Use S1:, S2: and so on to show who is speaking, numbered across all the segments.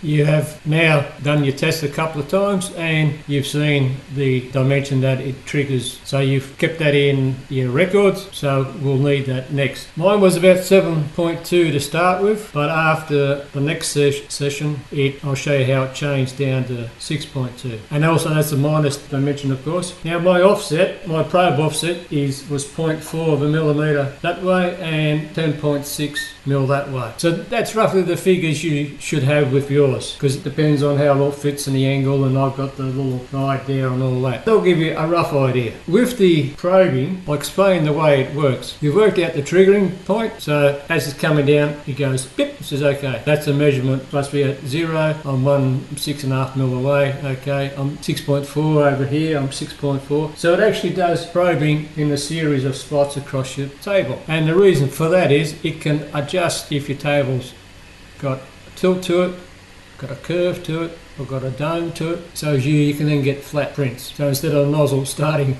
S1: you have now done your test a couple of times and you've seen the dimension that it triggers. So you've kept that in your records, so we'll need that next. Mine was about 7.2 to start with, but after the next session, I'll show you how it changed down to 6.2. And also that's the minus dimension, of course. Now my offset, my probe offset was 0.4 of a millimetre that way and 10.6 mil that way. So that's roughly the figures you should have with yours, because it depends on how it all fits in the angle, and I've got the little guide there and all that. They'll give you a rough idea. With the probing, I'll explain the way it works. You've worked out the triggering point, so as it's coming down, it goes bip, it says okay. That's a measurement, must be at 0, I'm 6.5 mil away, okay. I'm 6.4 over here, I'm 6.4. So it actually does probing in a series of spots across your table. And the reason for that is it can adjust if your table's got a tilt to it, got a curve to it, or got a dome to it, so you can then get flat prints. So instead of a nozzle starting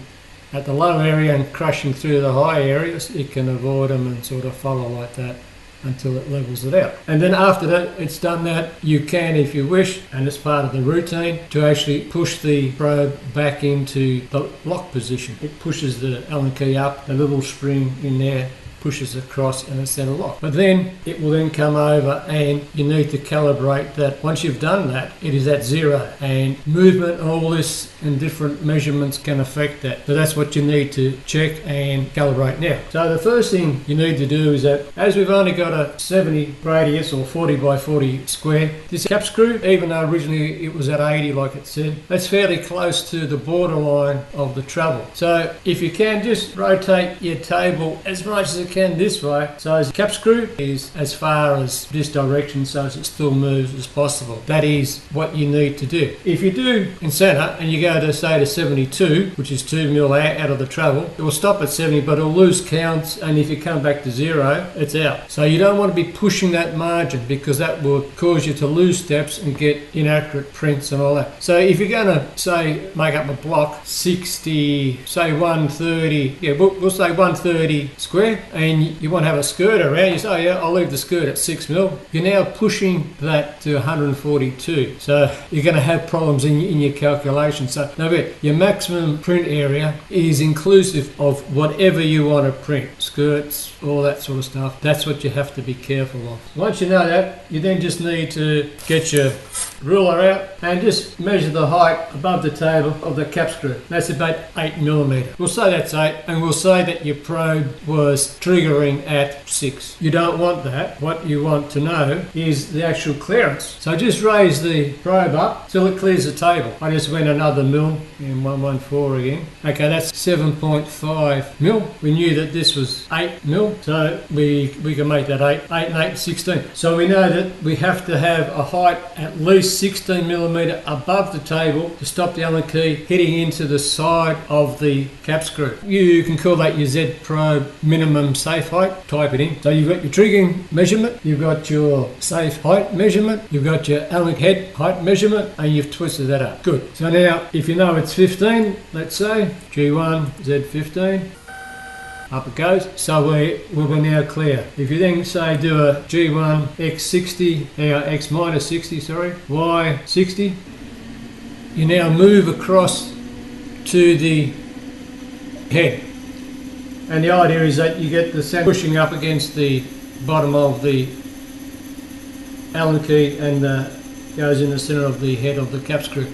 S1: at the low area and crushing through the high areas, it can avoid them and sort of follow like that until it levels it out. And then after that, it's done that, you can, if you wish, and it's part of the routine, to actually push the probe back into the lock position. It pushes the Allen key up, the little spring in there pushes across and it's then a lock. But then it will then come over and you need to calibrate that. Once you've done that, it is at 0, and movement and all this and different measurements can affect that. So that's what you need to check and calibrate now. So the first thing you need to do is that, as we've only got a 70 radius or 40 by 40 square, this cap screw, even though originally it was at 80 like it said, that's fairly close to the borderline of the travel. So if you can, just rotate your table as much as it can this way, so the cap screw is as far as this direction, so as it still moves as possible. That is what you need to do. If you do in centre and you go to say to 72, which is 2 mil out of the travel, it will stop at 70, but it'll lose counts, and if you come back to 0, it's out. So you don't want to be pushing that margin, because that will cause you to lose steps and get inaccurate prints and all that. So if you're going to say make up a block 60, say 130, yeah, we'll say 130 square, and you want to have a skirt around, you say, oh yeah, I'll leave the skirt at 6 mil. You're now pushing that to 142. So you're going to have problems in your calculation. So now your maximum print area is inclusive of whatever you want to print, skirts, all that sort of stuff. That's what you have to be careful of. Once you know that, you then just need to get your ruler out and just measure the height above the table of the cap screw. That's about 8 millimetre. We'll say that's 8, and we'll say that your probe was triggering at 6. You don't want that. What you want to know is the actual clearance. So just raise the probe up till it clears the table. I just went another mil in 114 again. Okay, that's 7.5 mil. We knew that this was 8 mil, so we can make that 8 and 8, 16. So we know that we have to have a height at least 16 millimetre above the table to stop the Allen key hitting into the side of the cap screw. You can call that your Z probe minimum safe height. Type it in. So you've got your triggering measurement, you've got your safe height measurement, you've got your Allen head height measurement, and you've twisted that up. Good. So now if you know it's 15, let's say G1 Z15, up it goes. So we're now clear. If you then say do a G1 X60, X minus 60, sorry, Y 60, you now move across to the head. And the idea is that you get the center pushing up against the bottom of the Allen key and goes in the center of the head of the cap screw.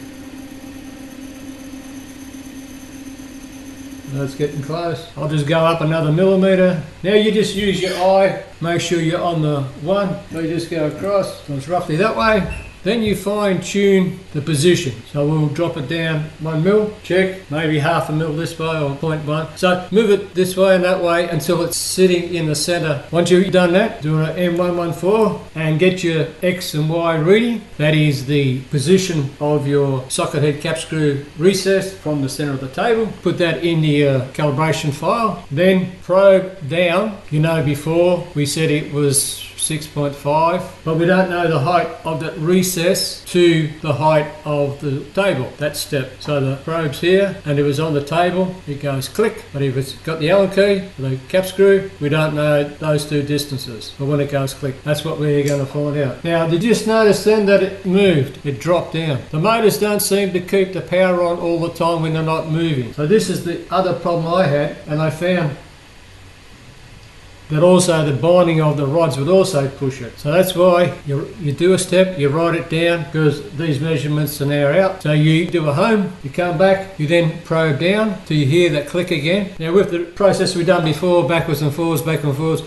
S1: That's getting close. I'll just go up another millimetre. Now you just use your eye, make sure you're on the 1. So you just go across, so it's roughly that way. Then you fine tune the position. So we'll drop it down 1 mil, check, maybe half a mil this way or 0.1. So move it this way and that way until it's sitting in the center. Once you've done that, do an M114 and get your X and Y reading. That is the position of your socket head cap screw recess from the center of the table. Put that into your calibration file. Then probe down. You know before we said it was 6.5, but we don't know the height of that recess to the height of the table, that step. So the probe's here, and if it's on the table, it goes click, but if it's got the Allen key, the cap screw, we don't know those two distances, but when it goes click, that's what we're going to find out. Now, did you just notice then that it moved? It dropped down. The motors don't seem to keep the power on all the time when they're not moving. So this is the other problem I had, and I found that also the binding of the rods would also push it. So that's why you do a step, you write it down, because these measurements are now out. So you do a home, you come back, you then probe down till you hear that click again. Now with the process we've done before, backwards and forwards,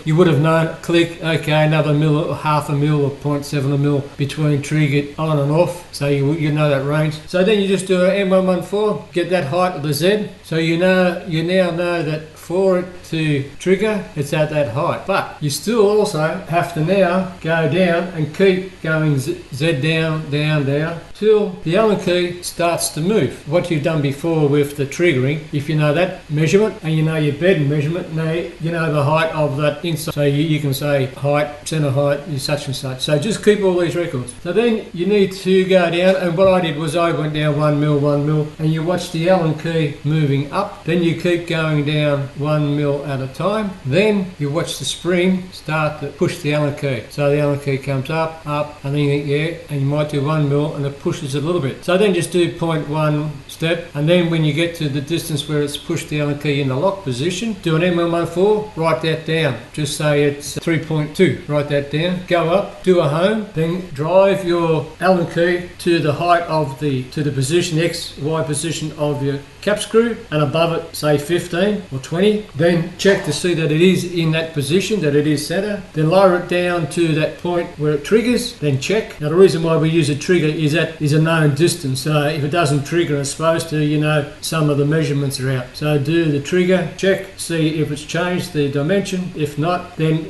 S1: you would have known click, okay, another mil or half a mil or 0.7 mil between trigger on and off. So you know that range. So then you just do an M114, get that height of the Z. So you now know that for it to trigger, it's at that height. But you still also have to now go down and keep going Z down, down, down, till the Allen key starts to move. What you've done before with the triggering, if you know that measurement and you know your bed measurement, now you know the height of that inside. So you can say height, centre height is such and such. So just keep all these records. So then you need to go down, and what I did was I went down 1 mil, and you watch the Allen key moving up. Then you keep going down 1 mil at a time. Then you watch the spring start to push the Allen key. So the Allen key comes up, and then you think, yeah, and you might do 1 mil, and it pushes it a little bit. So then just do 0.1 step, and then when you get to the distance where it's pushed the Allen key in the lock position, do an M114, write that down. Just say it's 3.2, write that down. Go up, do a home, then drive your Allen key to the height of the position, X, Y position of your cap screw, and above it say 15 or 20. Then check to see that it is in that position, that it is center. Then lower it down to that point where it triggers, then check. Now the reason why we use a trigger is that is a known distance. So if it doesn't trigger and it's supposed to, you know some of the measurements are out. So do the trigger, check, see if it's changed the dimension. If not, then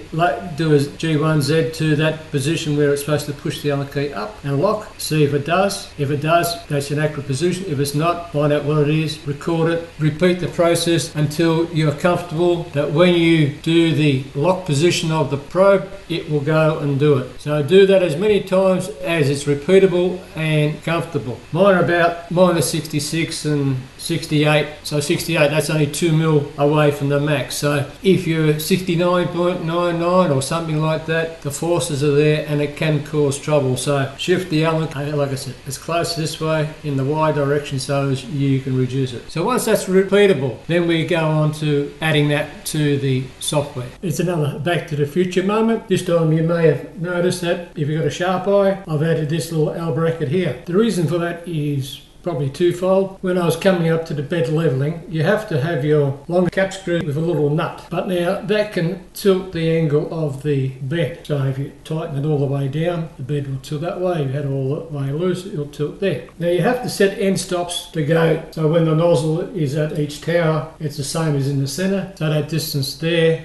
S1: do a G1Z to that position where it's supposed to push the Allen key up and lock. See if it does. If it does, that's an accurate position. If it's not, find out what it is, record it, repeat the process until you're comfortable that when you do the lock position of the probe, it will go and do it. So do that as many times as it's repeatable and comfortable. Mine are about -66 and 68. So 68, that's only 2 mil away from the max. So if you're 69.99 or something like that, the forces are there and it can cause trouble. So shift the Allen, like I said, as close this way in the Y direction so as you can reduce it. So once that's repeatable, then we go on to adding that to the software. It's another Back to the Future moment. This time you may have noticed that if you've got a sharp eye, I've added this little L bracket here. The reason for that is probably twofold. When I was coming up to the bed leveling, you have to have your long cap screw with a little nut. But now that can tilt the angle of the bed. So if you tighten it all the way down, the bed will tilt that way. If you had it all the way loose, it'll tilt there. Now you have to set end stops to go, so when the nozzle is at each tower, it's the same as in the center. So that distance there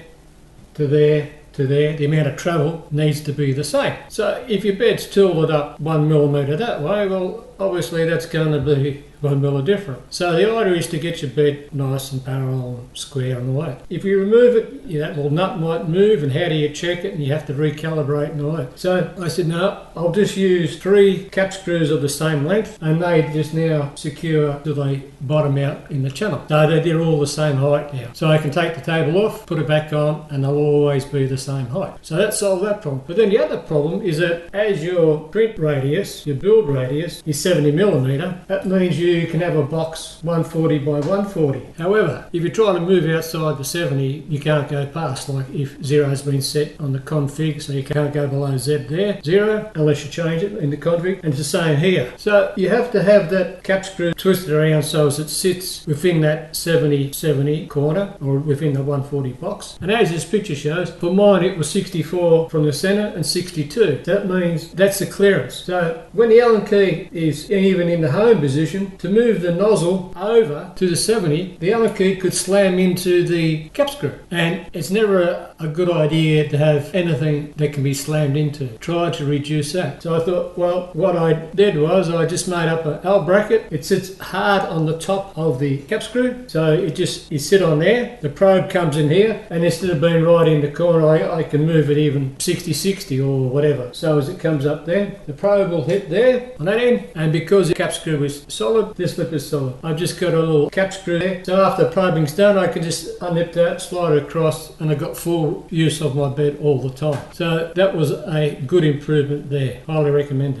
S1: to there to there, the amount of travel needs to be the same. So if your bed's tilted up 1 millimetre that way, well, obviously that's going to be 1 mil different. So the idea is to get your bed nice and parallel and square on the way. If you remove it, that little nut might move, and how do you check it? And you have to recalibrate and all that. So I said, no, I'll just use 3 cap screws of the same length, and they just now secure till they bottom out in the channel. So they're all the same height now. So I can take the table off, put it back on, and they'll always be the same height. So that solved that problem. But then the other problem is that as your print radius, your build radius, is 70 millimetre, that means you can have a box 140 by 140. However, if you're trying to move outside the 70, you can't go past, like if 0 has been set on the config, so you can't go below Z there, 0, unless you change it in the config, and it's the same here. So you have to have that cap screw twisted around so as it sits within that 70 corner, or within the 140 box. And as this picture shows, for mine it was 64 from the centre and 62. That means that's the clearance. So when the Allen key is even in the home position, to move the nozzle over to the 70, the Allen key could slam into the cap screw. And it's never a good idea to have anything that can be slammed into. Try to reduce that. So I thought, well, what I did was I just made up an L bracket. It sits hard on the top of the cap screw. So you sit on there. The probe comes in here, and instead of being right in the corner, I can move it even 60-60 or whatever. So as it comes up there, the probe will hit there on that end, and because the cap screw is solid, this lip is solid. I've just got a little cap screw there. So after probing's done, I can just unnip that, slide it across, and I've got full use of my bed all the time. So that was a good improvement there. Highly recommended.